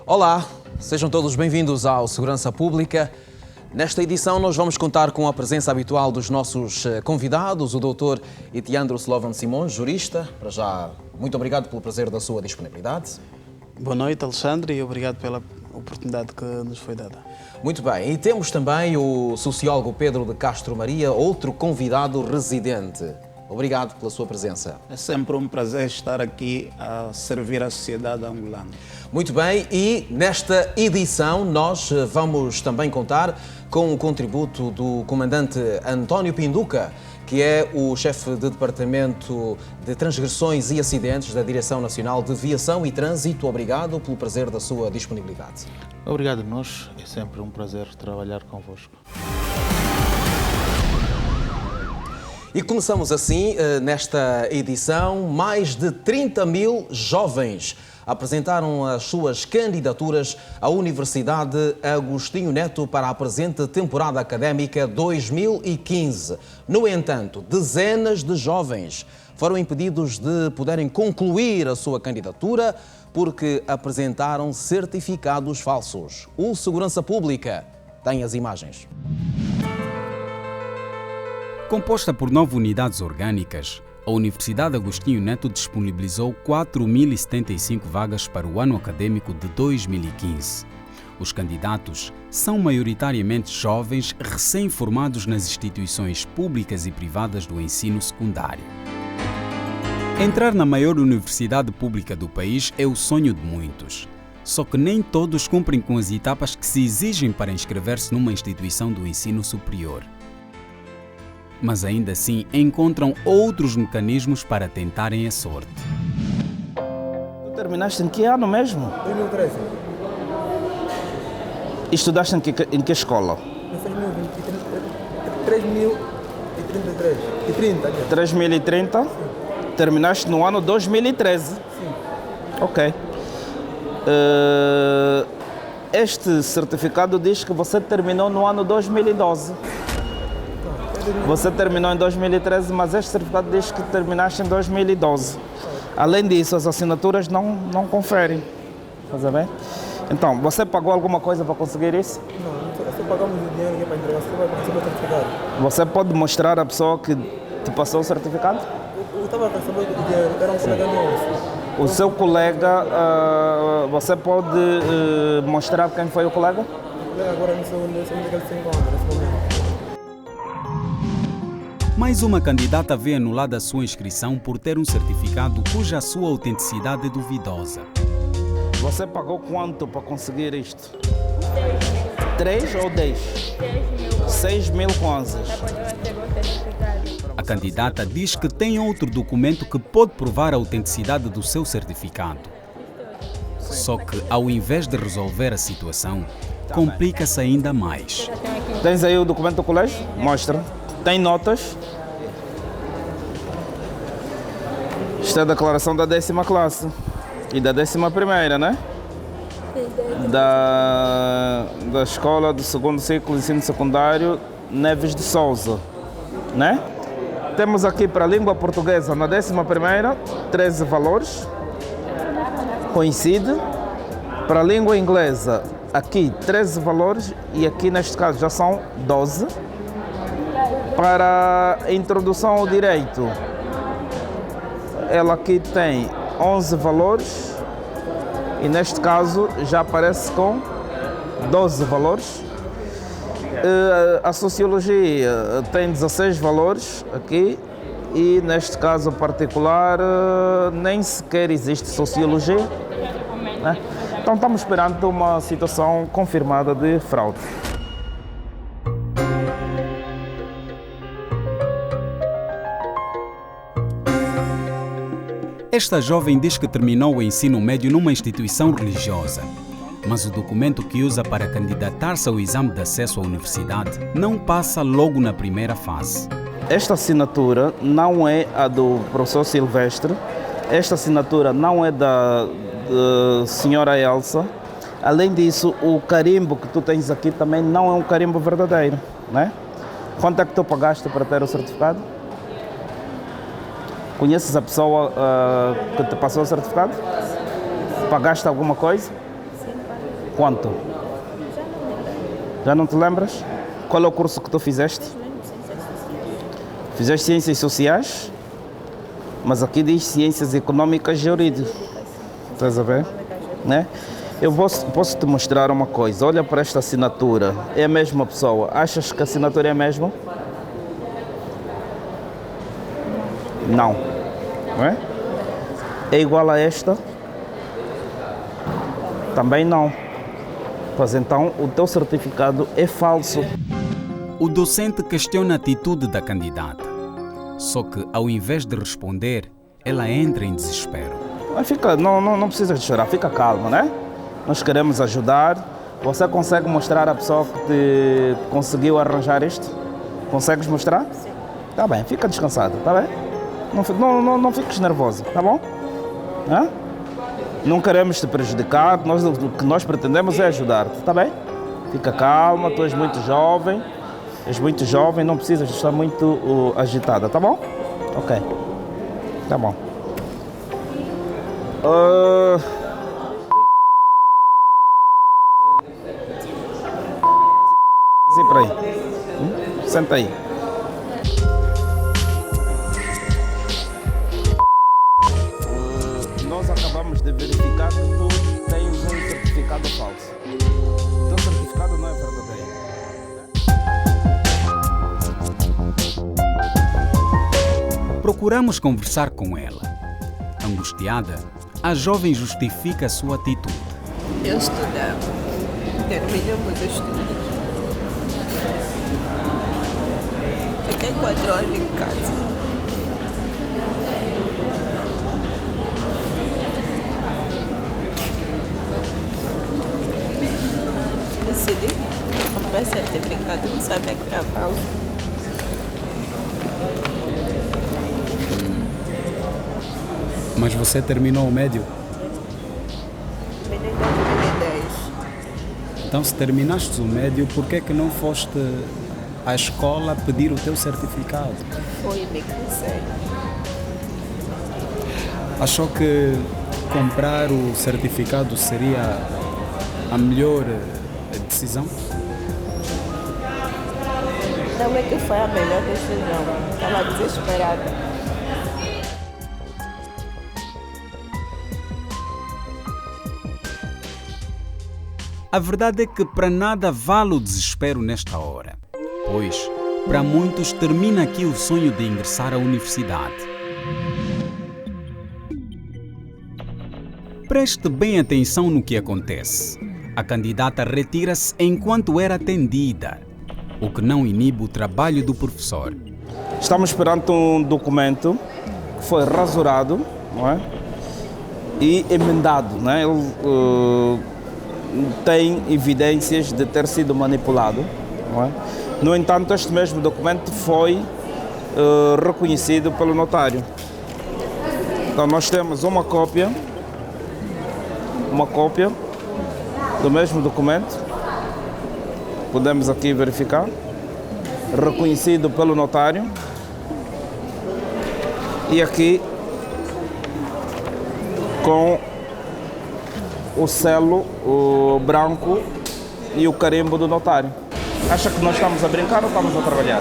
Olá, sejam todos bem-vindos ao Segurança Pública. Nesta edição nós vamos contar com a presença habitual dos nossos convidados, o Dr. Itiandro Slovan Simões, jurista. Para já, muito obrigado pelo prazer da sua disponibilidade. Boa noite, Alexandre, e obrigado pela oportunidade que nos foi dada. Muito bem, e temos também o sociólogo Pedro de Castro Maria, outro convidado residente. Obrigado pela sua presença. É sempre um prazer estar aqui a servir a sociedade angolana. Muito bem, e nesta edição nós vamos também contar com o contributo do comandante António Pinduca, que é o chefe de Departamento de Transgressões e Acidentes da Direção Nacional de Viação e Trânsito. Obrigado pelo prazer da sua disponibilidade. Obrigado a nós, é sempre um prazer trabalhar convosco. E começamos assim, nesta edição, mais de 30 mil jovens apresentaram as suas candidaturas à Universidade Agostinho Neto para a presente temporada académica 2015. No entanto, dezenas de jovens foram impedidos de poderem concluir a sua candidatura porque apresentaram certificados falsos. O Segurança Pública tem as imagens. Composta por 9 unidades orgânicas, a Universidade Agostinho Neto disponibilizou 4.075 vagas para o ano acadêmico de 2015. Os candidatos são maioritariamente jovens recém-formados nas instituições públicas e privadas do ensino secundário. Entrar na maior universidade pública do país é o sonho de muitos. Só que nem todos cumprem com as etapas que se exigem para inscrever-se numa instituição do ensino superior. Mas ainda assim encontram outros mecanismos para tentarem a sorte. Tu terminaste em que ano mesmo? 2013. E estudaste em que escola? Não fez 3033. E 30, aliás. 3030? Sim. Terminaste no ano 2013? Sim. Ok. Este certificado diz que você terminou no ano 2012. Você terminou em 2013, mas este certificado diz que terminaste em 2012. Além disso, as assinaturas não conferem. Está bem? Então, você pagou alguma coisa para conseguir isso? Não, só pagamos o dinheiro aqui para entregar, você vai receber o certificado. Você pode mostrar à pessoa que te passou o certificado? Eu estava a receber o dinheiro, era um colega nosso. O seu colega, você pode mostrar quem foi o colega? O colega agora não sei onde ele se encontra nesse momento. Mais uma candidata vê anulada a sua inscrição por ter um certificado cuja sua autenticidade é duvidosa. Você pagou quanto para conseguir isto? 3 ou 10? 6 mil kwanzas. A candidata diz que tem outro documento que pode provar a autenticidade do seu certificado. Só que, ao invés de resolver a situação, complica-se ainda mais. Tens aí o documento do colégio? Mostra. Tem notas. Isto é a declaração da 10ª classe e da 11ª, né? Da escola do 2º ciclo de ensino secundário Neves de Souza, né? Temos aqui para a língua portuguesa na 11ª 13 valores, coincide. Para a língua inglesa aqui 13 valores e aqui neste caso já são 12. Para a introdução ao direito, ela aqui tem 11 valores e neste caso já aparece com 12 valores. A sociologia tem 16 valores aqui e neste caso particular nem sequer existe sociologia, né? Então estamos perante uma situação confirmada de fraude. Esta jovem diz que terminou o ensino médio numa instituição religiosa, mas o documento que usa para candidatar-se ao exame de acesso à universidade não passa logo na primeira fase. Esta assinatura não é a do professor Silvestre, esta assinatura não é da senhora Elsa. Além disso, o carimbo que tu tens aqui também não é um carimbo verdadeiro, né? Quanto é que tu pagaste para ter o certificado? Conheces a pessoa que te passou o certificado? Pagaste alguma coisa? Sim, paguei. Quanto? Já não te lembras? Qual é o curso que tu fizeste? Fizeste Ciências Sociais? Mas aqui diz Ciências Económicas e Jurídicas. Estás a ver? Né? Eu posso te mostrar uma coisa. Olha para esta assinatura. É a mesma pessoa. Achas que a assinatura é a mesma? Não. Não é? É igual a esta? Também não. Pois então o teu certificado é falso. O docente questiona a atitude da candidata. Só que, ao invés de responder, ela entra em desespero. Mas não precisa de chorar, fica calma, né? Nós queremos ajudar. Você consegue mostrar à pessoa que te conseguiu arranjar isto? Consegues mostrar? Sim. Tá bem, fica descansado, tá bem? Não fiques nervoso, tá bom? Hã? Não queremos te prejudicar, o que nós pretendemos é ajudar-te, tá bem? Fica calma, tu és muito jovem. Não precisas estar muito agitada, tá bom? Ok. Tá bom. Para aí. Senta aí. Nós acabamos de verificar que tu tens um certificado falso. O teu certificado não é verdadeiro. Procuramos conversar com ela. Angustiada, a jovem justifica a sua atitude. Eu estudava, terminamos os estudos. Fiquei 4 horas em casa. Decidi comprar certificado, não sabia que era falso. Mas você terminou o médio? Terminei em 2010. Então, se terminaste o médio, por que não foste à escola pedir o teu certificado? Foi, me cansei. Achou que comprar o certificado seria a melhor decisão? Não é que foi a melhor decisão. Estava desesperada. A verdade é que para nada vale o desespero nesta hora, pois, para muitos, termina aqui o sonho de ingressar à universidade. Preste bem atenção no que acontece. A candidata retira-se enquanto era atendida, o que não inibe o trabalho do professor. Estamos perante um documento que foi rasurado, não é? E emendado, não é? Ele tem evidências de ter sido manipulado, não é? No entanto, este mesmo documento foi reconhecido pelo notário. Então nós temos uma cópia do mesmo documento, podemos aqui verificar, reconhecido pelo notário, e aqui com o selo branco e o carimbo do notário. Acha que nós estamos a brincar ou estamos a trabalhar?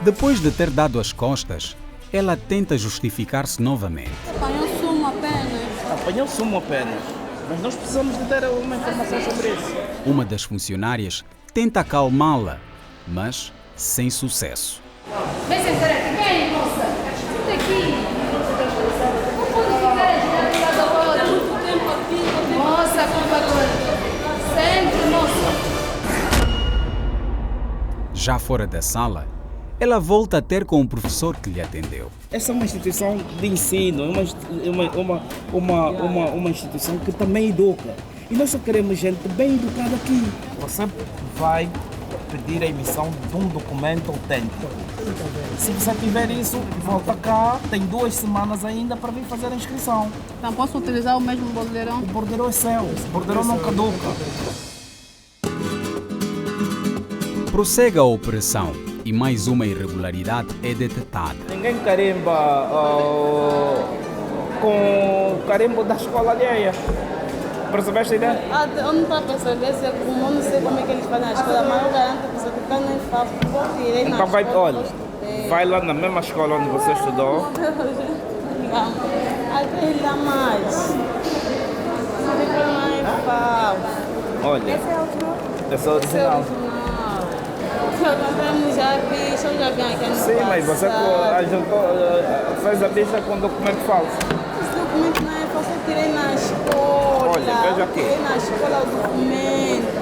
Depois de ter dado as costas, ela tenta justificar-se novamente. Apanhou sumo apenas. Mas nós precisamos de ter uma informação sobre isso. Uma das funcionárias tenta acalmá-la, mas sem sucesso. Vem sentar aqui, vem, moça. Senta aqui. Não pode ficar a girar de lado a lado. Muito tempo aqui. Moça, por favor. Sempre, moça. Já fora da sala, ela volta a ter com o professor que lhe atendeu. Essa é uma instituição de ensino, uma instituição que também educa. E nós só queremos gente bem educada aqui. Você vai pedir a emissão de um documento autêntico. Se você tiver isso, volta cá, tem 2 semanas ainda para vir fazer a inscrição. Não posso utilizar o mesmo bordeirão? O bordeirão é seu, o bordeirão não caduca. Prossegue a operação e mais uma irregularidade é detectada. Ninguém carimba com o carimbo da escola alheia. percebeste a ideia? Eu não estou a perceber se é como, eu não sei como é que eles fazem na escola, mas eu garanto que o certificado nem faz, eu tirei na Então vai, escola. olha, vai lá na mesma escola onde você estudou. Aquele dá mais. Certificado não é falso. Olha, Esse é o esse é o original. Eu comprei já bicho, eu já vim aqui no Sim, mas você fez a bicha com documento falso. Esse documento não é falso, eu tirei na escola. Olha, veja aqui. Eu tirei na escola o documento.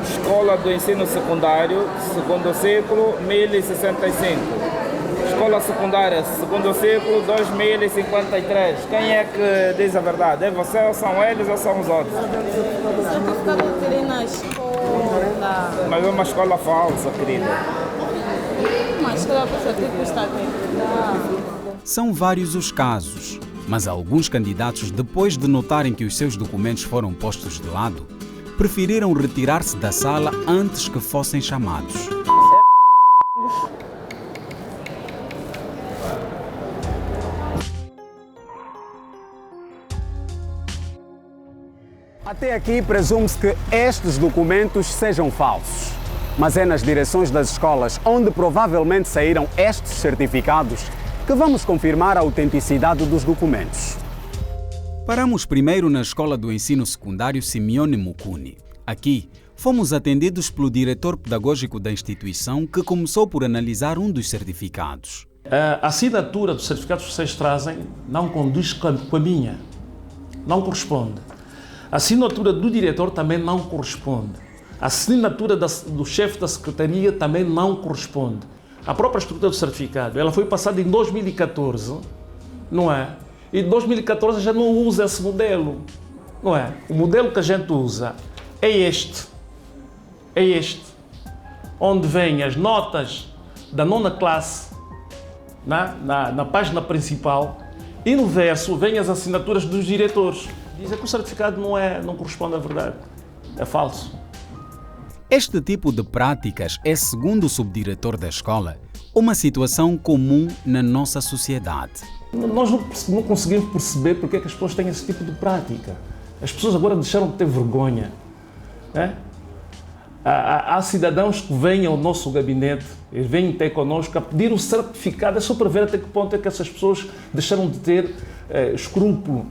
Escola do Ensino Secundário, segundo ciclo, 1065. Escola Secundária, segundo ciclo, 2053. Quem é que diz a verdade? É você ou são eles ou são os outros? O certificado eu tirei na escola. Mas é uma escola falsa, querida. Uma escola que você tem que estar aqui. São vários os casos, mas alguns candidatos, depois de notarem que os seus documentos foram postos de lado, preferiram retirar-se da sala antes que fossem chamados. Até aqui presume-se que estes documentos sejam falsos, mas é nas direções das escolas onde provavelmente saíram estes certificados que vamos confirmar a autenticidade dos documentos. Paramos primeiro na Escola do Ensino Secundário Simeone Mukuni. Aqui, fomos atendidos pelo diretor pedagógico da instituição, que começou por analisar um dos certificados. A assinatura dos certificados que vocês trazem não condiz com a minha, não corresponde. A assinatura do diretor também não corresponde. A assinatura do chefe da secretaria também não corresponde. A própria estrutura do certificado, ela foi passada em 2014, não é? E em 2014 já não usa esse modelo, não é? O modelo que a gente usa é este, onde vêm as notas da 9ª classe na página principal e no verso vêm as assinaturas dos diretores. Dizer que o certificado não corresponde à verdade, é falso. Este tipo de práticas é, segundo o subdiretor da escola, uma situação comum na nossa sociedade. Nós não conseguimos perceber porque é que as pessoas têm esse tipo de prática. As pessoas agora deixaram de ter vergonha. Né? Há cidadãos que vêm ao nosso gabinete, eles vêm ter connosco a pedir o certificado, é só para ver até que ponto é que essas pessoas deixaram de ter escrúpulo.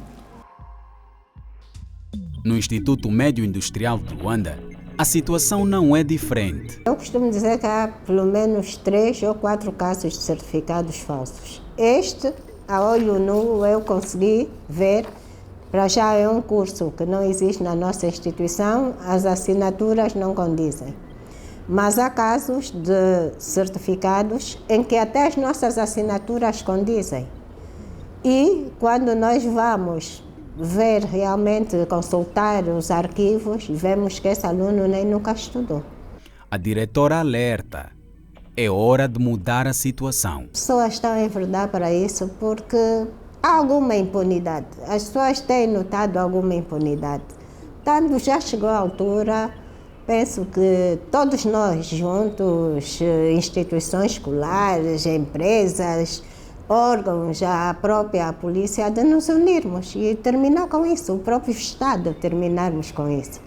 No Instituto Médio Industrial de Luanda, a situação não é diferente. Eu costumo dizer que há pelo menos 3 ou 4 casos de certificados falsos. Este, a olho nu, eu consegui ver, para já é um curso que não existe na nossa instituição, as assinaturas não condizem. Mas há casos de certificados em que até as nossas assinaturas condizem. E quando nós vamos ver realmente, consultar os arquivos, vemos que esse aluno nem nunca estudou. A diretora alerta. É hora de mudar a situação. As pessoas estão a enverdar para isso porque há alguma impunidade. As pessoas têm notado alguma impunidade. Tanto já chegou a altura, penso que todos nós juntos, instituições escolares, empresas, órgãos, a própria polícia, de nos unirmos e terminar com isso, o próprio Estado terminarmos com isso.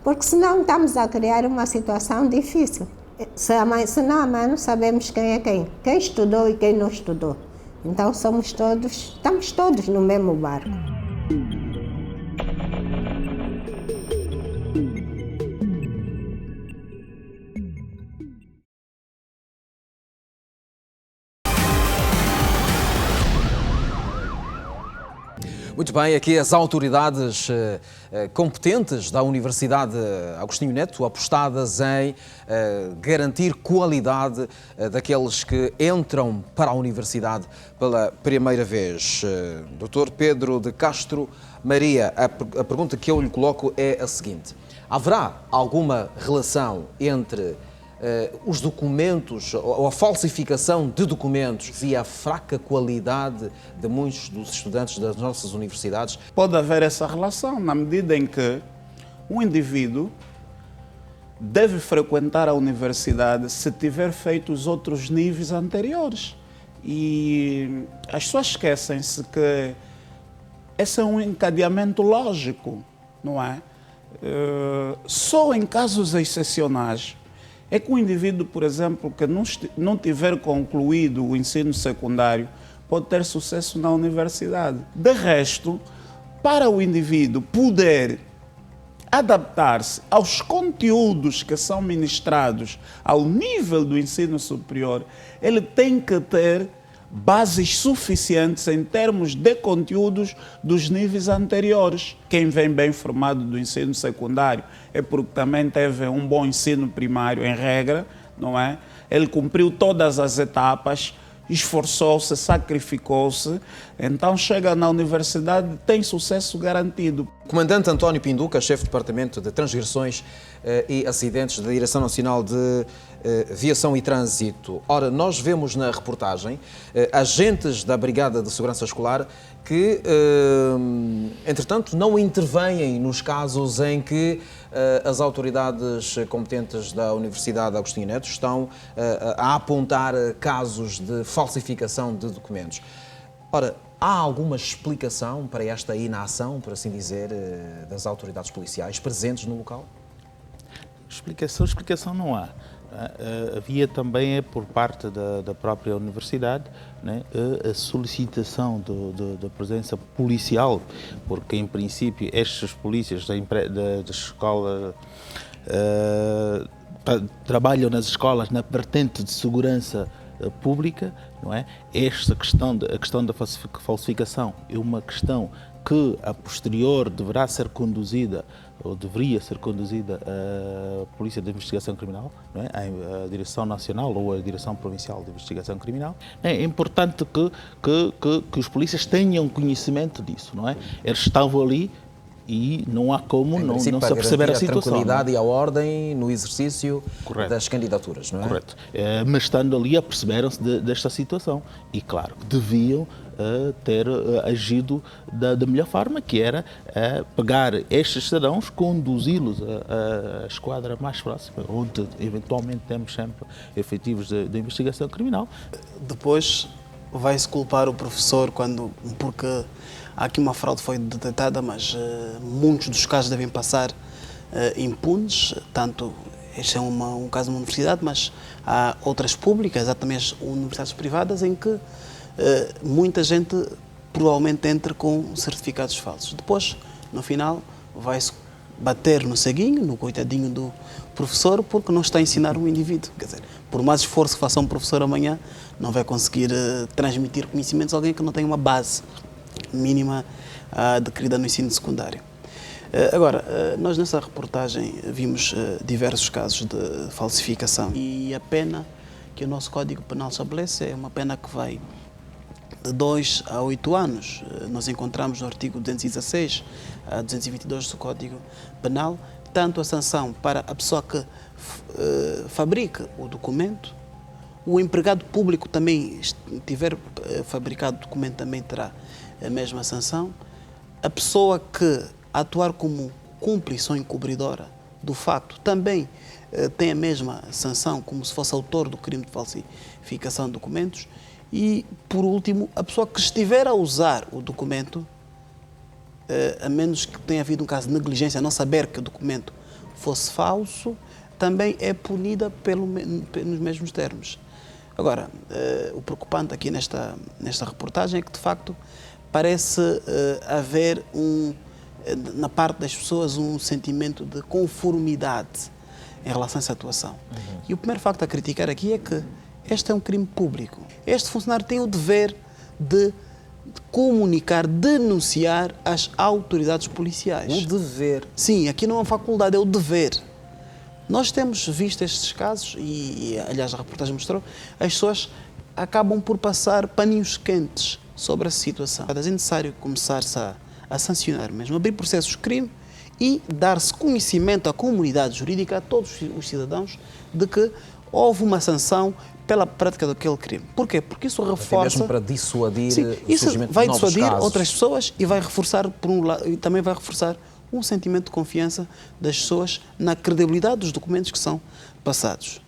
Porque senão estamos a criar uma situação difícil. Se não há mano, sabemos quem é quem estudou e quem não estudou. Então estamos todos no mesmo barco. Muito bem, aqui as autoridades competentes da Universidade Agostinho Neto apostadas em garantir qualidade daqueles que entram para a Universidade pela primeira vez. Dr. Pedro de Castro Maria, a pergunta que eu lhe coloco é a seguinte: haverá alguma relação entre os documentos, ou a falsificação de documentos e a fraca qualidade de muitos dos estudantes das nossas universidades? Pode haver essa relação na medida em que um indivíduo deve frequentar a universidade se tiver feito os outros níveis anteriores. E as pessoas esquecem-se que esse é um encadeamento lógico. não é? Só em casos excepcionais é que o indivíduo, por exemplo, que não tiver concluído o ensino secundário, pode ter sucesso na universidade. De resto, para o indivíduo poder adaptar-se aos conteúdos que são ministrados ao nível do ensino superior, ele tem que ter bases suficientes em termos de conteúdos dos níveis anteriores. Quem vem bem formado do ensino secundário é porque também teve um bom ensino primário, em regra, não é? Ele cumpriu todas as etapas, esforçou-se, sacrificou-se, então chega na universidade e tem sucesso garantido. Comandante António Pinduca, chefe de Departamento de Transgressões e Acidentes da Direção Nacional de Viação e Trânsito. Ora, nós vemos na reportagem agentes da Brigada de Segurança Escolar que, entretanto, não intervêm nos casos em que as autoridades competentes da Universidade Agostinho Neto estão a apontar casos de falsificação de documentos. Ora, há alguma explicação para esta inação, por assim dizer, das autoridades policiais presentes no local? Explicação não há. Havia também, por parte da própria universidade, né, a solicitação da presença policial, porque, em princípio, estes polícias da escola trabalham nas escolas na vertente de segurança pública, não é? A questão da falsificação é uma questão que, a posterior, deverá ser conduzida, ou deveria ser conduzida, a Polícia de Investigação Criminal, não é? A Direção Nacional ou a Direção Provincial de Investigação Criminal. É importante que os polícias tenham conhecimento disso, não é? Eles estavam ali e não há como não se aperceber a situação. A tranquilidade e a ordem no exercício das candidaturas, não é? Correto. Mas estando ali, aperceberam-se desta situação. E, claro, deviam ter agido da melhor forma, que era pegar estes cidadãos, conduzi-los à esquadra mais próxima, onde eventualmente temos sempre efetivos de investigação criminal. Depois vai-se culpar o professor porque aqui uma fraude foi detectada, mas muitos dos casos devem passar impunes. Tanto este é um caso de uma universidade, mas há outras públicas, há também as universidades privadas em que muita gente provavelmente entra com certificados falsos. Depois, no final, vai-se bater no ceguinho, no coitadinho do professor, porque não está a ensinar um indivíduo. Quer dizer, por mais esforço que faça um professor amanhã, não vai conseguir transmitir conhecimentos a alguém que não tem uma base mínima adquirida no ensino secundário. Agora, nós nessa reportagem vimos diversos casos de falsificação e a pena que o nosso Código Penal estabelece é uma pena que vai de 2 a 8 anos. Nós encontramos no artigo 216 a 222 do Código Penal tanto a sanção para a pessoa que fabrica o documento, o empregado público também tiver fabricado o documento também terá a mesma sanção, a pessoa que atuar como cúmplice ou encobridora do facto também tem a mesma sanção como se fosse autor do crime de falsificação de documentos e, por último, a pessoa que estiver a usar o documento, a menos que tenha havido um caso de negligência, a não saber que o documento fosse falso, também é punida nos mesmos termos. Agora, o preocupante aqui nesta reportagem é que, de facto, parece haver na parte das pessoas um sentimento de conformidade em relação a essa atuação. E o primeiro facto a criticar aqui é que este é um crime público. Este funcionário tem o dever de comunicar, denunciar às autoridades policiais. O dever? Sim, aqui não é uma faculdade, é o dever. Nós temos visto estes casos e aliás, a reportagem mostrou, as pessoas acabam por passar paninhos quentes sobre a situação. É necessário começar-se a sancionar mesmo, abrir processos de crime e dar-se conhecimento à comunidade jurídica, a todos os cidadãos, de que houve uma sanção pela prática daquele crime. Porquê? Porque isso reforça... Até mesmo para dissuadir o surgimento vai de novos dissuadir casos. outras pessoas e vai reforçar, por um lado, e também vai reforçar um sentimento de confiança das pessoas na credibilidade dos documentos que são passados.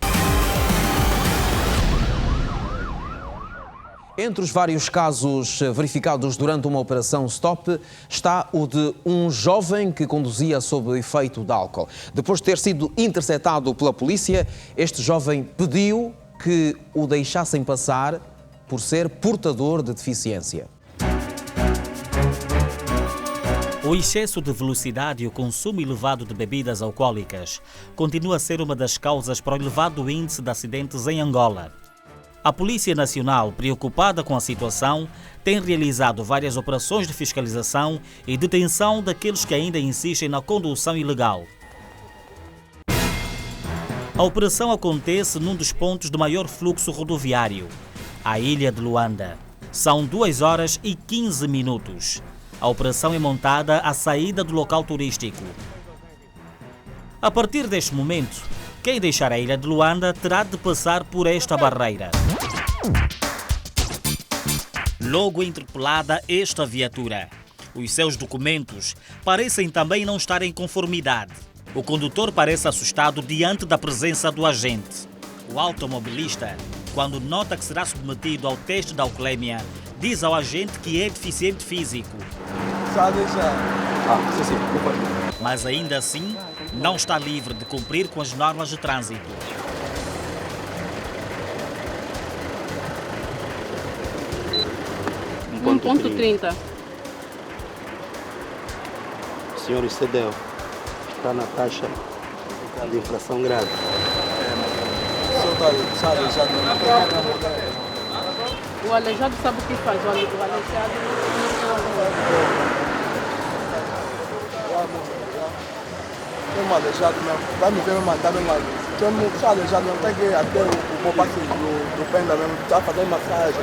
Entre os vários casos verificados durante uma operação Stop está o de um jovem que conduzia sob o efeito de álcool. Depois de ter sido interceptado pela polícia, este jovem pediu que o deixassem passar por ser portador de deficiência. O excesso de velocidade e o consumo elevado de bebidas alcoólicas continua a ser uma das causas para o elevado índice de acidentes em Angola. A Polícia Nacional, preocupada com a situação, tem realizado várias operações de fiscalização e detenção daqueles que ainda insistem na condução ilegal. A operação acontece num dos pontos de maior fluxo rodoviário, a Ilha de Luanda. São 2 horas e 15 minutos. A operação é montada à saída do local turístico. A partir deste momento, quem deixar a Ilha de Luanda terá de passar por esta barreira. Logo interpelada esta viatura. Os seus documentos parecem também não estar em conformidade. O condutor parece assustado diante da presença do agente. O automobilista, quando nota que será submetido ao teste da alcoolemia, diz ao agente que é deficiente físico. Mas ainda assim, não está livre de cumprir com as normas de trânsito. Ponto 30. O senhor excedeu. Está na taxa de infração grave. O senhor está aleijado. O aleijado sabe o que faz. O aleijado mesmo aleijado mesmo. Vai me ver me mandar mesmo. Se aleijado mesmo, tem que ir até o bopasse do penda mesmo. Está fazendo massagem.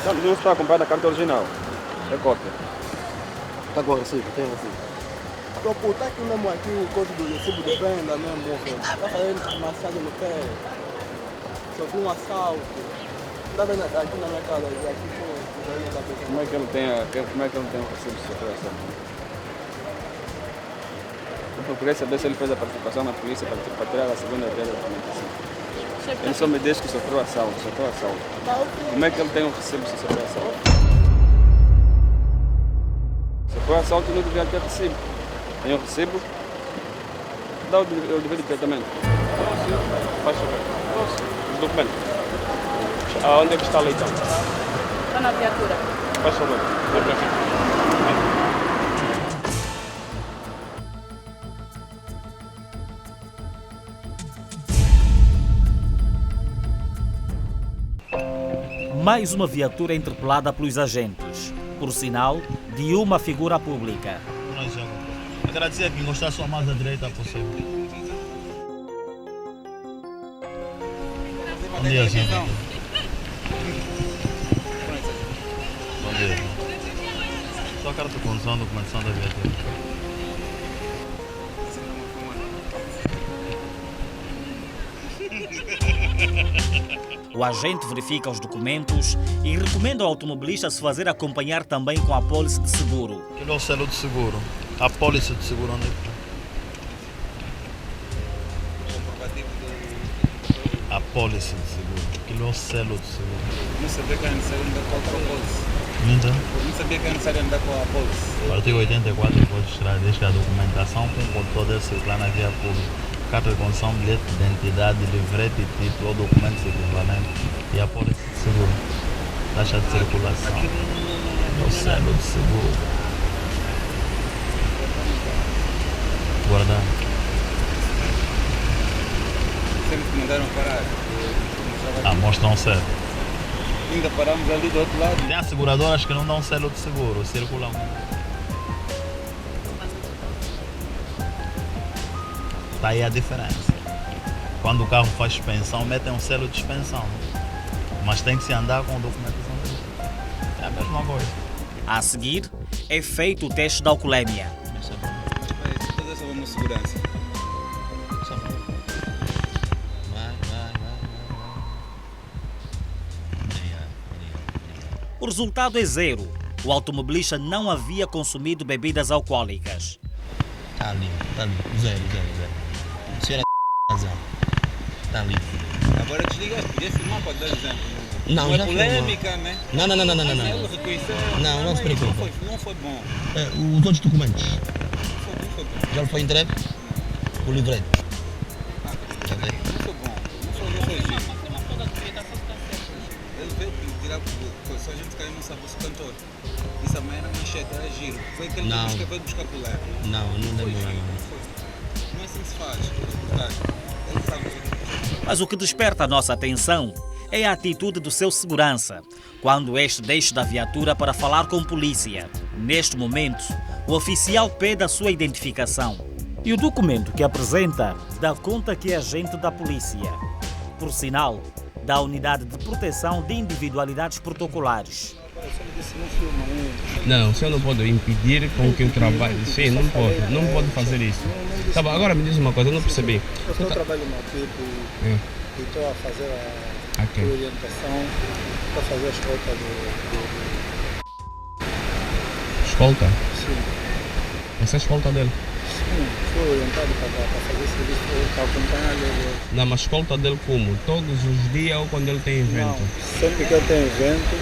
Não está acompanhando a carta original. É cópia. Está com o recibo, tem recibo. Então, pô, tá aqui mesmo aqui o código do recibo do penda mesmo. Está fazendo massagem no pé. Sofreu um assalto. Está vendo aqui na minha casa, aqui com como é que ele tem o recibo de circulação? Eu procurei saber se ele fez a participação na polícia para tirar a segunda via da documentação. Ele só me diz que sofreu assalto. Como é que ele tem um recibo se sofreu assalto? Se sofreu assalto, não devia ter recibo. Tem um recibo? Dá o devido tratamento. Faz favor. Os documentos. Onde é que está a leitão? Está na viatura. Faz favor. Mais uma viatura interpelada pelos agentes, por sinal de uma figura pública. Agradecer que encostar sua mão à direita possível. Bom dia, senhor. Bom dia. Só carta de condução, documentação da viatura. O agente verifica os documentos e recomenda ao automobilista se fazer acompanhar também com a apólice de seguro. Aquele é o selo de seguro. A apólice de seguro onde é que está? A apólice de seguro. Aquilo é o selo de seguro. Não sabia que era necessário andar com a apólice. Não sabia que era necessário andar com a apólice. O artigo 84 pode extrair desde a documentação com o condutor deve circular na via pública. Carta de condução, bilhete de identidade, livrete e título ou documentos equivalentes e a pólice de seguro. Taxa de circulação. O selo de seguro. Guardar. Sempre que mandaram parar. Mostram certo. Ainda paramos ali do outro lado. Tem asseguradoras que não dão selo de seguro, circulam. Está aí a diferença. Quando o carro faz suspensão, metem um selo de suspensão. Mas tem que se andar com documentação dele. É a mesma coisa. A seguir, é feito o teste da alcoolemia. Toda essa é uma segurança. O resultado é 0. O automobilista não havia consumido bebidas alcoólicas. Está ali. 0. O senhor é razão. Está ali. Agora desliga, podia filmar para dar exemplo. Não, Foi já polêmica, filmou. né? Não. Ele reconheceu. Não se preocupe. Não foi bom. Os outros documentos, Não foi bom. já lhe foi entregue? O livreto. Não foi bom. Não foi giro. Ele veio tirar porque só a gente caiu não sabe o cantor. Isso também era manchete, era giro. Foi aquele Não. que veio buscar polêmica. Não demora. Não é assim que se faz. Ele sabe. Mas o que desperta a nossa atenção é a atitude do seu segurança, quando este deixa da viatura para falar com a polícia. Neste momento, o oficial pede a sua identificação. E o documento que apresenta dá conta que é agente da polícia. Por sinal, da Unidade de Proteção de Individualidades Protocolares. Não, o senhor não pode impedir com que eu trabalhe. Sim, não pode fazer isso. Tá bom, agora me diz uma coisa, eu não percebi. Eu estou trabalhando no equipe e estou a fazer a orientação para fazer a escolta Escolta? Sim. Essa é a escolta dele? Sim, fui orientado para fazer serviço, para acompanhar ele. Não, mas escolta dele como? Todos os dias ou quando ele tem evento? Não, sempre que ele tem evento,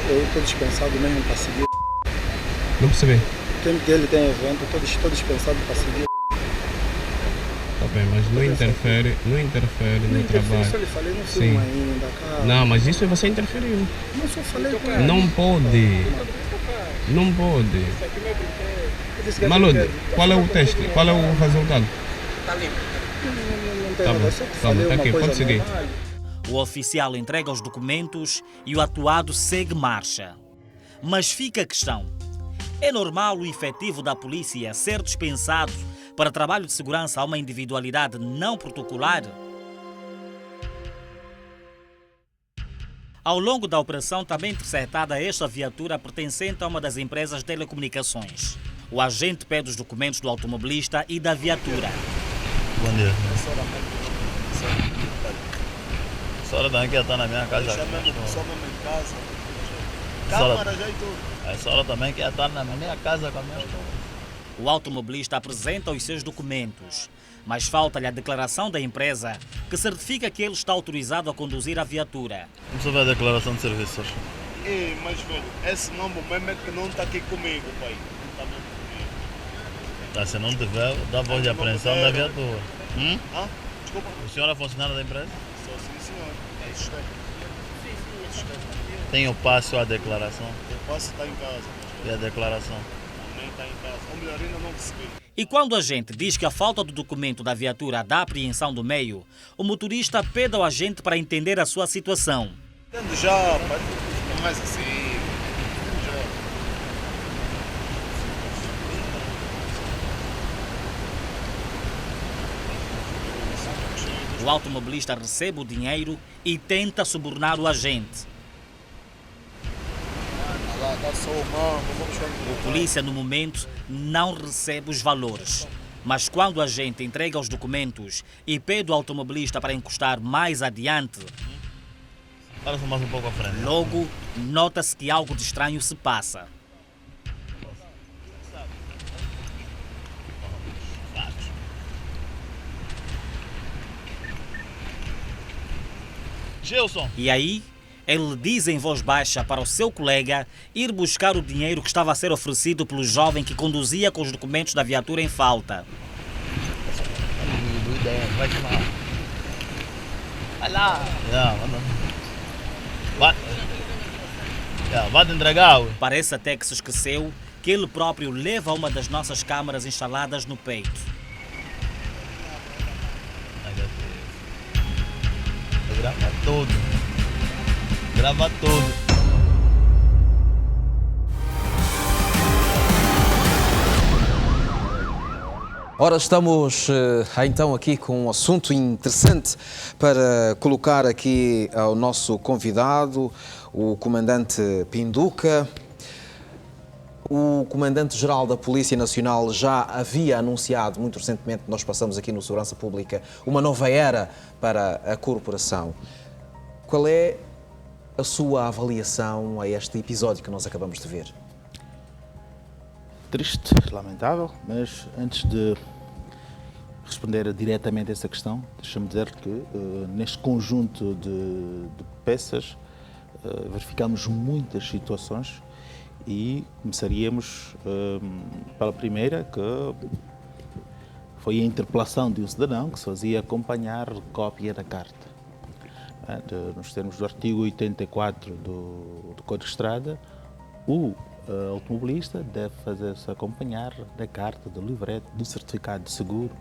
eu estou dispensado mesmo para seguir. Não percebi. Sempre que ele tem evento, estou dispensado para seguir. Tá bem, mas não interfere no trabalho. Isso eu lhe falei no filme ainda, cara. Não, mas isso você interferiu. Não só falei com ele. Não pode. Não pode. Malude, qual é o teste? Qual é o resultado? Está limpo. Tá bom, tá aqui, pode seguir. O oficial entrega os documentos e o atuado segue marcha. Mas fica a questão: é normal o efetivo da polícia ser dispensado para trabalho de segurança a uma individualidade não protocolar? Ao longo da operação, também interceptada esta viatura pertencente a uma das empresas de telecomunicações. O agente pede os documentos do automobilista e da viatura. Bom dia. A senhora também quer estar na minha casa? Só mesmo em casa. Câmara já e tudo. A senhora também quer estar na minha casa com a minha esposa? O automobilista apresenta os seus documentos, mas falta-lhe a declaração da empresa que certifica que ele está autorizado a conduzir a viatura. Vamos saber a declaração de serviços. Ei, mas velho, esse nome mesmo é que não está aqui comigo, pai. Não está mesmo comigo. Tá, se não tiver, dá voz de apreensão da viatura. Desculpa. O senhor é funcionário da empresa? Sou sim, senhor. É isso. Tem o passo à declaração? O passo está em casa. E a declaração? Nem está em casa. Ou melhor, ainda não recebi. E quando a gente diz que a falta do documento da viatura dá apreensão do meio, o motorista pede ao agente para entender a sua situação. Entendo já, pai. Não é assim. Entendo já. O automobilista recebe o dinheiro e tenta subornar o agente. O polícia, no momento, não recebe os valores. Mas quando o agente entrega os documentos e pede ao automobilista para encostar mais adiante, Para-se mais um pouco à frente. logo nota-se que algo de estranho se passa. Gilson! E aí, ele diz em voz baixa para o seu colega ir buscar o dinheiro que estava a ser oferecido pelo jovem que conduzia com os documentos da viatura em falta. Vai chamar. Vai lá! Vai te entregar. Parece até que se esqueceu que ele próprio leva uma das nossas câmaras instaladas no peito. Grava tudo. Grava tudo. Ora, estamos então aqui com um assunto interessante para colocar aqui ao nosso convidado, o comandante Pinduca. O comandante-geral da Polícia Nacional já havia anunciado, muito recentemente, nós passamos aqui no Segurança Pública, uma nova era para a corporação. Qual é a sua avaliação a este episódio que nós acabamos de ver? Triste, lamentável, mas antes de responder diretamente a essa questão, deixa-me dizer que neste conjunto de peças verificamos muitas situações e começaríamos pela primeira, que foi a interpelação de um cidadão que se fazia acompanhar cópia da carta. Nos termos do artigo 84 do Código de Estrada, o automobilista deve fazer-se acompanhar da carta, do livrete, do certificado de seguro,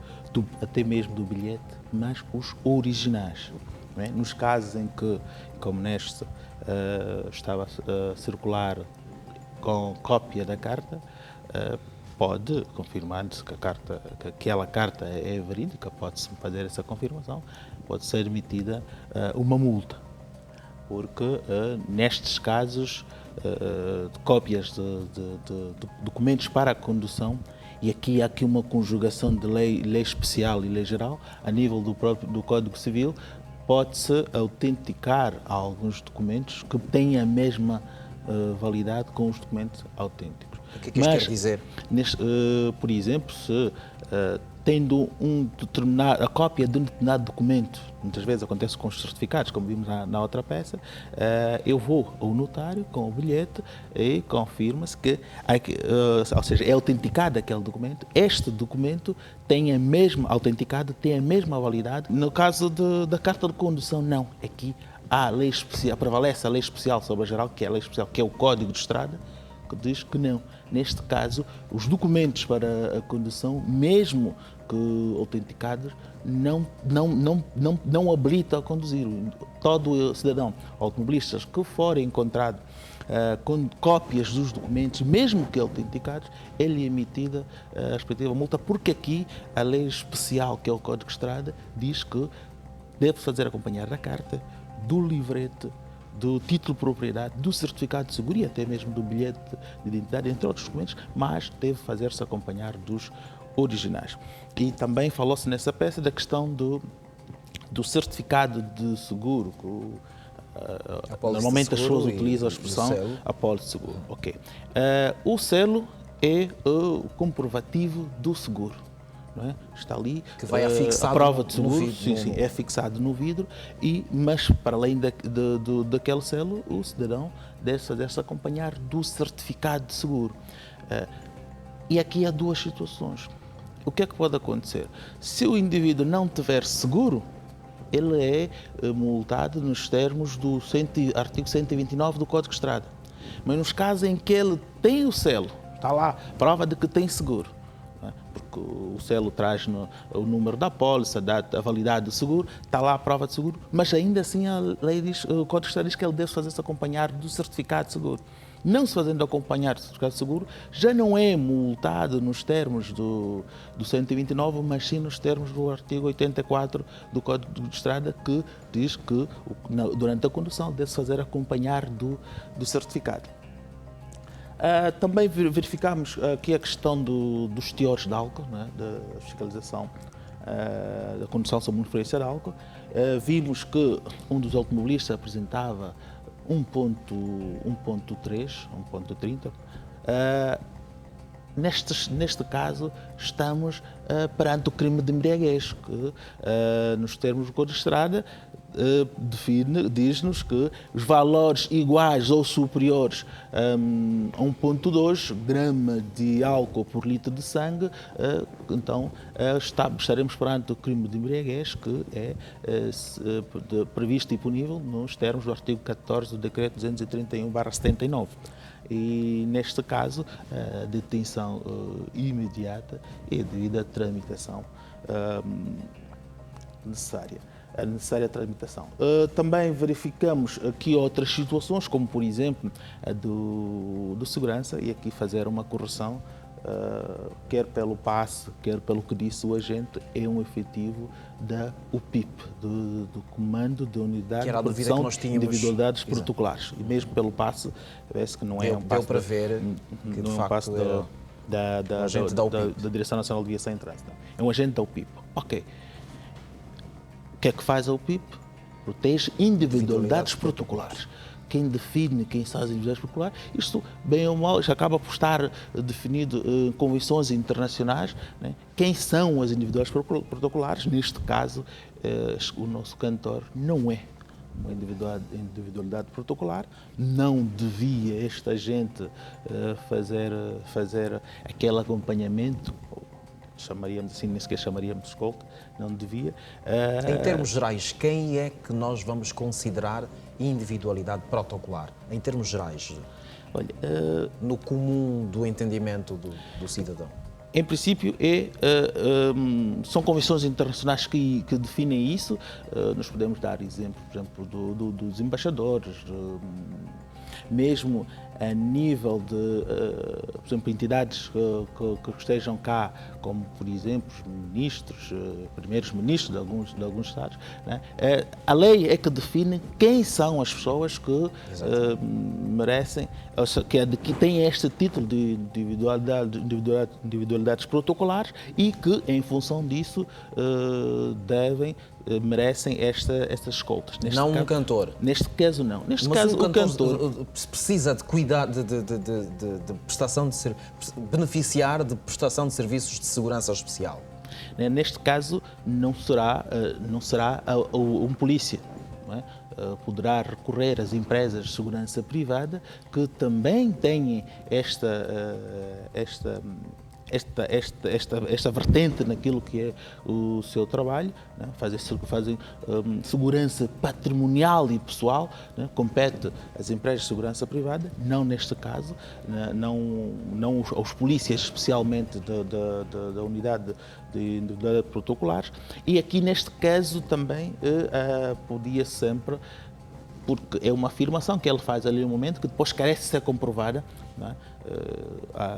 até mesmo do bilhete, mas os originais. Não é? Nos casos em que, como neste, estava a circular com cópia da carta, pode confirmar-se que aquela carta é verídica, pode-se fazer essa confirmação, pode ser emitida uma multa, porque nestes casos de cópias de documentos para a condução, e aqui há uma conjugação de lei especial e lei geral, a nível do Código Civil, pode-se autenticar alguns documentos que têm a mesma validade com os documentos autênticos. O que é que isto quer dizer? Por exemplo, se tendo a cópia de um determinado documento, muitas vezes acontece com os certificados, como vimos na outra peça, eu vou ao notário com o bilhete e confirma-se que, ou seja, é autenticado aquele documento. Este documento tem a mesma autenticado, tem a mesma validade. No caso da carta de condução, não. Aqui há a lei especial, prevalece a lei especial sobre a geral, que é a lei especial, que é o Código de Estrada, que diz que não. Neste caso, os documentos para a condução, mesmo que autenticados, não habilita a conduzir. Todo cidadão, automobilistas que forem encontrado com cópias dos documentos, mesmo que autenticados, ele é emitida a respectiva multa, porque aqui a lei especial, que é o Código de Estrada, diz que deve fazer acompanhar da carta, do livrete, do título de propriedade, do certificado de seguro e até mesmo do bilhete de identidade, entre outros documentos, mas deve fazer-se acompanhar dos originais. E também falou-se nessa peça da questão do certificado de seguro, que normalmente as pessoas utilizam a expressão apólice de seguro. Okay. O selo é o comprovativo do seguro. Não é? Está ali que vai afixado a prova de seguro, vidro, é fixado no vidro, mas para além daquele selo, o cidadão deve fazer-se acompanhar do certificado de seguro. E aqui há duas situações. O que é que pode acontecer? Se o indivíduo não tiver seguro, ele é multado nos termos do artigo 129 do Código de Estrada. Mas nos casos em que ele tem o selo, está lá, prova de que tem seguro, porque o selo traz o número da apólice, a validade do seguro, está lá a prova de seguro, mas ainda assim a lei diz, o Código de Estrada diz que ele deve fazer-se acompanhar do certificado de seguro. Não se fazendo acompanhar do certificado de seguro, já não é multado nos termos do 129, mas sim nos termos do artigo 84 do Código de Estrada, que diz que durante a condução deve-se fazer acompanhar do certificado. Também verificámos aqui a questão dos teores de álcool, né, da fiscalização da condução sob influência de álcool. Vimos que um dos automobilistas apresentava 1.3, 1.30. Neste caso, estamos perante o crime de embriaguez, que nos termos do Código de Estrada diz-nos que os valores iguais ou superiores a 1.2 grama de álcool por litro de sangue, então estaremos perante o crime de embriaguez, que é previsto e punível nos termos do artigo 14 do Decreto 231/79. E, neste caso, a detenção imediata e a devida tramitação necessária. A necessária tramitação. Também verificamos aqui outras situações, como, por exemplo, a do segurança, e aqui fazer uma correção, quer pelo passe, quer pelo que disse o agente, é um efetivo da UPIP, do Comando de Unidade de Proteção de Individualidades Protocolares. E mesmo pelo passe, parece que não é um passe. Deu para ver que, de facto, da Direção Nacional de Viação e Trânsito. É um agente da UPIP. Ok. O que é que faz a UPIP? Protege individualidades protocolares. Quem define quem são as individualidades protocolares, isto, bem ou mal, já acaba por estar definido em convenções internacionais, né? Quem são as individualidades protocolares. Neste caso, o nosso cantor não é uma individualidade protocolar, não devia esta gente fazer aquele acompanhamento, chamaríamos assim, nem sequer chamaríamos de escolta, não devia. Em termos gerais, quem é que nós vamos considerar individualidade protocolar? Em termos gerais, olha, no comum do entendimento do cidadão. Em princípio, são convenções internacionais que definem isso. Nós podemos dar exemplo, por exemplo, dos embaixadores, mesmo a nível de, por exemplo, entidades que estejam cá, como, por exemplo, os ministros, primeiros ministros de alguns estados, né? A lei é que define quem são as pessoas que merecem, que têm este título de individualidades protocolares e que, em função disso, merecem estas escoltas. Não um cantor? Neste caso, não. Neste caso, o cantor precisa de cuidar, de prestação de beneficiar de prestação de serviços de segurança especial. Neste caso, não será um polícia. Não é? Poderá recorrer às empresas de segurança privada que também têm esta vertente naquilo que é o seu trabalho, né? fazem segurança patrimonial e pessoal, né? Compete às empresas de segurança privada, não neste caso, não aos polícias especialmente da unidade de protocolares, e aqui neste caso também podia sempre, porque é uma afirmação que ele faz ali no momento que depois carece de ser comprovada, né?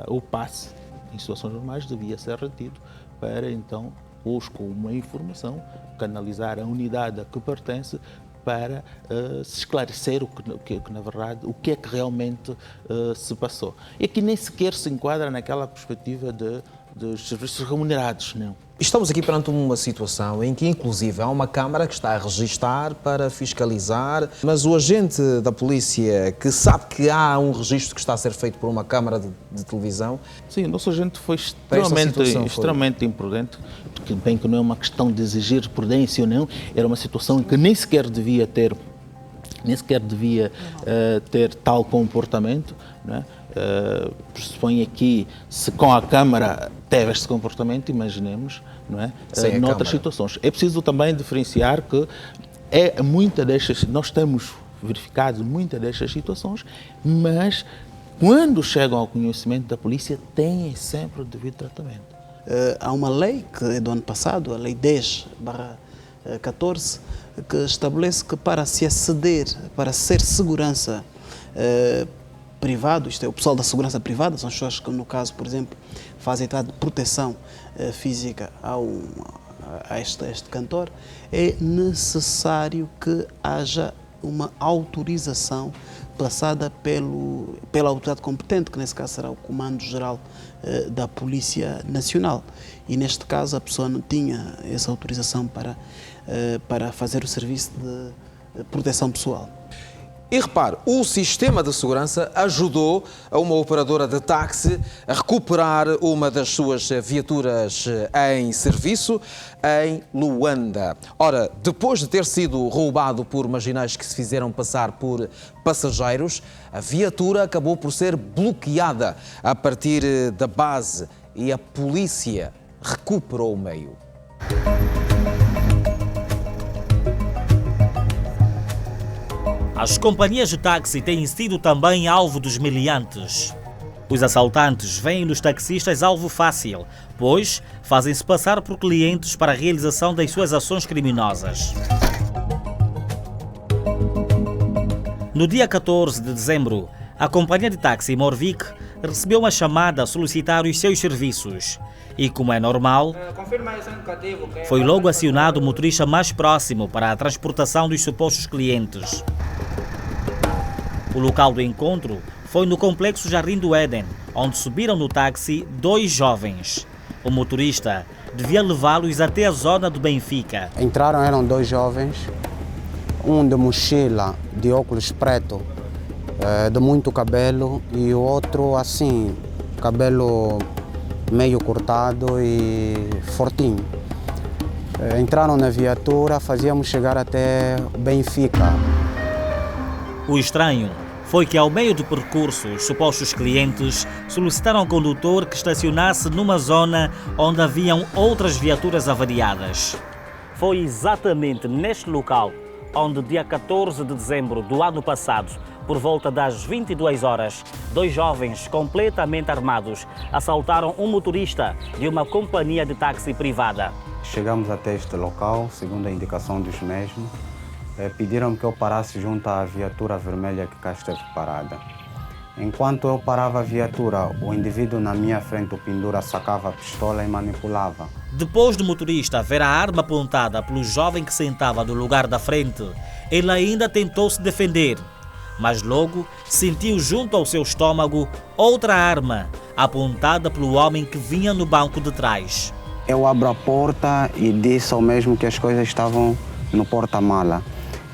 O passe em situações normais devia ser retido para então, hoje com uma informação, canalizar a unidade a que pertence para se esclarecer na verdade, o que é que realmente se passou. E aqui nem sequer se enquadra naquela perspectiva dos serviços remunerados, não. Estamos aqui perante uma situação em que, inclusive, há uma câmara que está a registar para fiscalizar, mas o agente da polícia que sabe que há um registro que está a ser feito por uma câmara de televisão... Sim, o nosso agente foi extremamente imprudente, porque bem que não é uma questão de exigir prudência ou não, era uma situação em que nem sequer devia ter tal comportamento, né? Pressupõe aqui, se com a Câmara teve este comportamento, imaginemos, não é? Noutras situações. É preciso também diferenciar que nós temos verificado muitas destas situações, mas quando chegam ao conhecimento da polícia, têm sempre o devido tratamento. Há uma lei que é do ano passado, a Lei 10/14, que estabelece que para se aceder, para ser segurança privado, isto é, o pessoal da segurança privada, são as pessoas que, no caso, por exemplo, fazem de proteção física a este cantor, é necessário que haja uma autorização passada pela autoridade competente, que nesse caso será o Comando-Geral da Polícia Nacional. E neste caso a pessoa não tinha essa autorização para fazer o serviço de proteção pessoal. E repare, o sistema de segurança ajudou a uma operadora de táxi a recuperar uma das suas viaturas em serviço em Luanda. Ora, depois de ter sido roubado por marginais que se fizeram passar por passageiros, a viatura acabou por ser bloqueada a partir da base e a polícia recuperou o meio. As companhias de táxi têm sido também alvo dos meliantes. Os assaltantes veem nos taxistas alvo fácil, pois fazem-se passar por clientes para a realização das suas ações criminosas. No dia 14 de dezembro, a companhia de táxi Morvik recebeu uma chamada a solicitar os seus serviços. E, como é normal, foi logo acionado o motorista mais próximo para a transportação dos supostos clientes. O local do encontro foi no complexo Jardim do Éden, onde subiram no táxi 2 jovens. O motorista devia levá-los até a zona do Benfica. Eram 2 jovens, um de mochila, de óculos preto, de muito cabelo, e o outro assim, cabelo meio cortado e fortinho. Entraram na viatura, fazíamos chegar até Benfica. O estranho foi que, ao meio do percurso, os supostos clientes solicitaram ao condutor que estacionasse numa zona onde haviam outras viaturas avariadas. Foi exatamente neste local onde, dia 14 de dezembro do ano passado, por volta das 22 horas, 2 jovens completamente armados assaltaram um motorista de uma companhia de táxi privada. Chegamos até este local, segundo a indicação dos mesmos. Pediram que eu parasse junto à viatura vermelha que cá esteve parada. Enquanto eu parava a viatura, o indivíduo na minha frente, o pendura, sacava a pistola e manipulava. Depois do motorista ver a arma apontada pelo jovem que sentava no lugar da frente, ele ainda tentou se defender, mas logo sentiu junto ao seu estômago outra arma apontada pelo homem que vinha no banco de trás. Eu abro a porta e disse ao mesmo que as coisas estavam no porta-mala.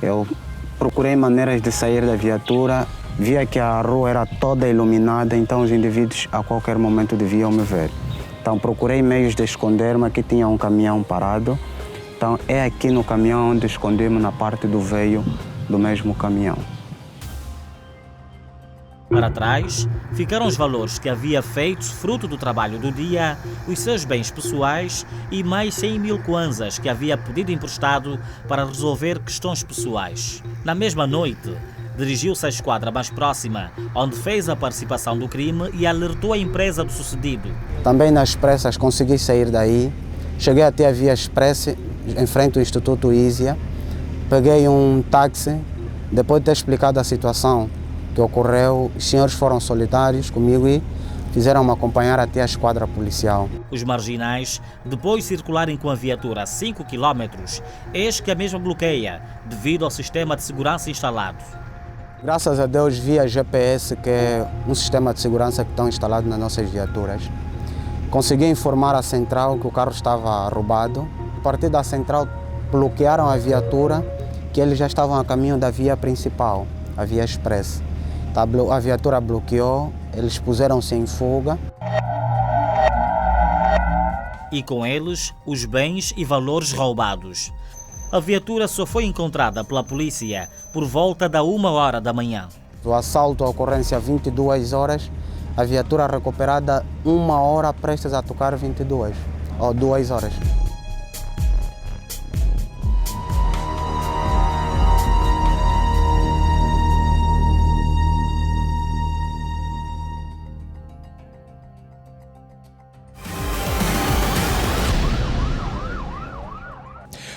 Eu procurei maneiras de sair da viatura, via que a rua era toda iluminada, então os indivíduos a qualquer momento deviam me ver. Então procurei meios de esconder-me, aqui tinha um caminhão parado. Então é aqui no caminhão onde escondi-me, na parte do veio do mesmo caminhão. Para trás ficaram os valores que havia feito fruto do trabalho do dia, os seus bens pessoais e mais 100 mil kwanzas que havia pedido emprestado para resolver questões pessoais. Na mesma noite, dirigiu-se à esquadra mais próxima, onde fez a participação do crime e alertou a empresa do sucedido. Também nas pressas consegui sair daí, cheguei até a Via Express, em frente ao Instituto Ísia, peguei um táxi, depois de ter explicado a situação que ocorreu, os senhores foram solidários comigo e fizeram-me acompanhar até a esquadra policial. Os marginais, depois de circularem com a viatura a 5 km, eis que a mesma bloqueia, devido ao sistema de segurança instalado. Graças a Deus, via GPS, que é um sistema de segurança que estão instalado nas nossas viaturas, consegui informar a central que o carro estava roubado. A partir da central, bloquearam a viatura, que eles já estavam a caminho da via principal, a Via Express. A viatura bloqueou, eles puseram-se em fuga. E com eles, os bens e valores roubados. A viatura só foi encontrada pela polícia por volta da 1h da manhã. O assalto, a ocorrência 22 horas, a viatura recuperada 1h prestes a tocar 22, ou 2 horas.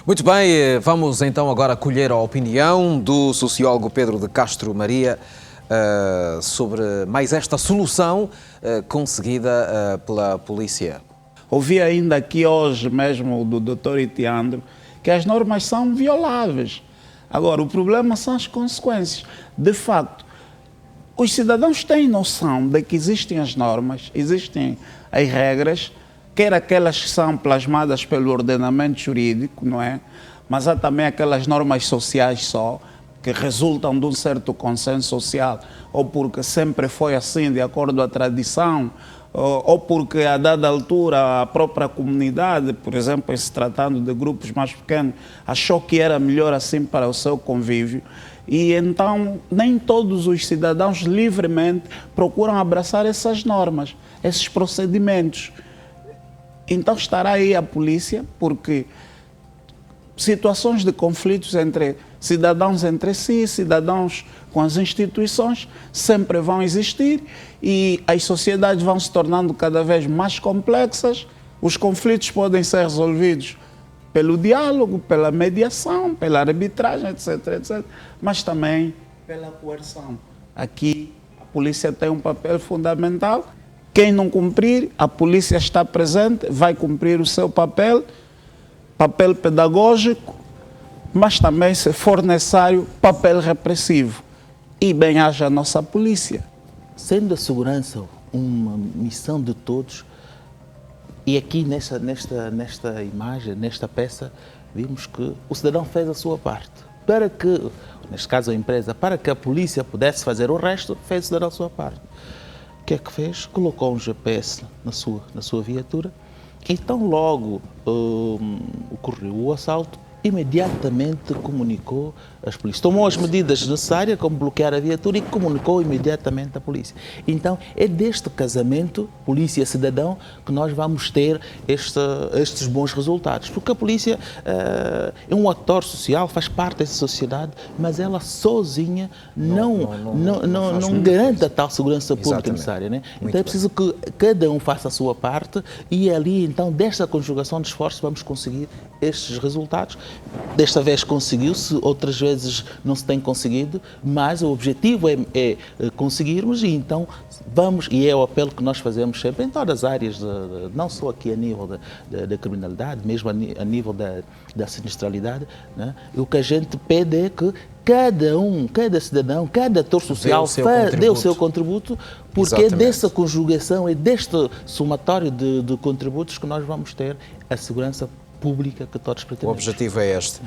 Muito bem, vamos então agora colher a opinião do sociólogo Pedro de Castro Maria sobre mais esta solução conseguida pela polícia. Ouvi ainda aqui hoje mesmo do Dr. Itiandro que as normas são violáveis. Agora, o problema são as consequências. De facto, os cidadãos têm noção de que existem as normas, existem as regras, quer aquelas que são plasmadas pelo ordenamento jurídico, não é? Mas há também aquelas normas sociais só, que resultam de um certo consenso social, ou porque sempre foi assim, de acordo à tradição, ou porque a dada altura a própria comunidade, por exemplo, se tratando de grupos mais pequenos, achou que era melhor assim para o seu convívio. E então nem todos os cidadãos livremente procuram abraçar essas normas, esses procedimentos. Então estará aí a polícia, porque situações de conflitos entre cidadãos entre si, cidadãos com as instituições, sempre vão existir e as sociedades vão se tornando cada vez mais complexas. Os conflitos podem ser resolvidos pelo diálogo, pela mediação, pela arbitragem, etc., etc., mas também pela coerção. Aqui a polícia tem um papel fundamental. Quem não cumprir, a polícia está presente, vai cumprir o seu papel pedagógico, mas também, se for necessário, papel repressivo. E bem haja a nossa polícia. Sendo a segurança uma missão de todos, e aqui nesta imagem, nesta peça, vimos que o cidadão fez a sua parte. Para que, neste caso a empresa, para que a polícia pudesse fazer o resto, fez o cidadão a sua parte. O que é que fez? Colocou um GPS na sua viatura Então, logo ocorreu o assalto, imediatamente comunicou as polícias. Tomou as medidas necessárias, como bloquear a viatura, e comunicou imediatamente à polícia. Então, é deste casamento, polícia-cidadão, que nós vamos ter estes bons resultados. Porque a polícia é um ator social, faz parte dessa sociedade, mas ela sozinha não garante a tal segurança pública necessária. Né? Então, é preciso que cada um faça a sua parte e ali, então, desta conjugação de esforços, vamos conseguir estes resultados. Desta vez conseguiu-se, outras vezes não se tem conseguido, mas o objetivo é conseguirmos, e então vamos, e é o apelo que nós fazemos sempre em todas as áreas, não só aqui a nível da criminalidade, mesmo a nível da sinistralidade, né? O que a gente pede é que cada cidadão, cada ator social dê o seu contributo, porque é dessa conjugação, é deste somatório de contributos que nós vamos ter a segurança pública que todos pretendemos. O objetivo é este.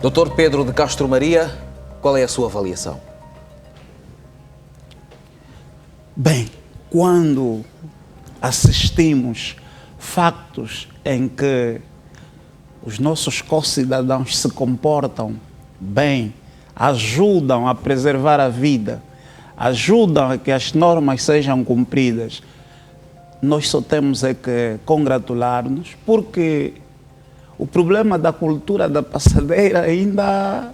Dr. Pedro de Castro Maria, qual é a sua avaliação? Bem, quando assistimos factos em que os nossos co-cidadãos se comportam bem, ajudam a preservar a vida, ajudam a que as normas sejam cumpridas, nós só temos é que congratular-nos, porque o problema da cultura da passadeira ainda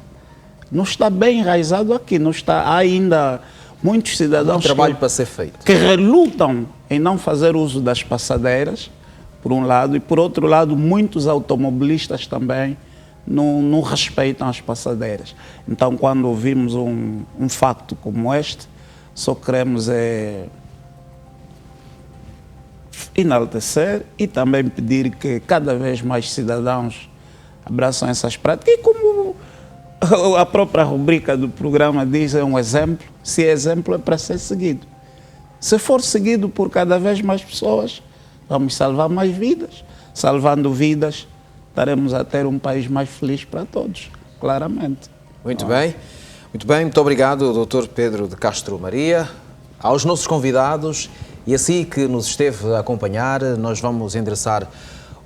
não está bem enraizado aqui. Não está, há ainda muitos cidadãos trabalho para ser feito, que relutam em não fazer uso das passadeiras, por um lado, e por outro lado, muitos automobilistas também não respeitam as passadeiras. Então, quando ouvimos um facto como este, só queremos enaltecer e também pedir que cada vez mais cidadãos abraçam essas práticas. E como a própria rubrica do programa diz, é um exemplo. Se é exemplo, é para ser seguido. Se for seguido por cada vez mais pessoas, vamos salvar mais vidas. Salvando vidas, estaremos a ter um país mais feliz para todos, claramente. Muito bem. Muito obrigado, Dr. Pedro de Castro Maria. Aos nossos convidados e a si que nos esteve a acompanhar, nós vamos endereçar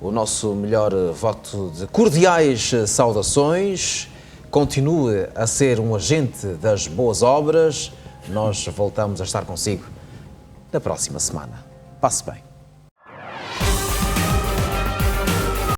o nosso melhor voto de cordiais saudações. Continue a ser um agente das boas obras. Nós voltamos a estar consigo na próxima semana. Passe bem.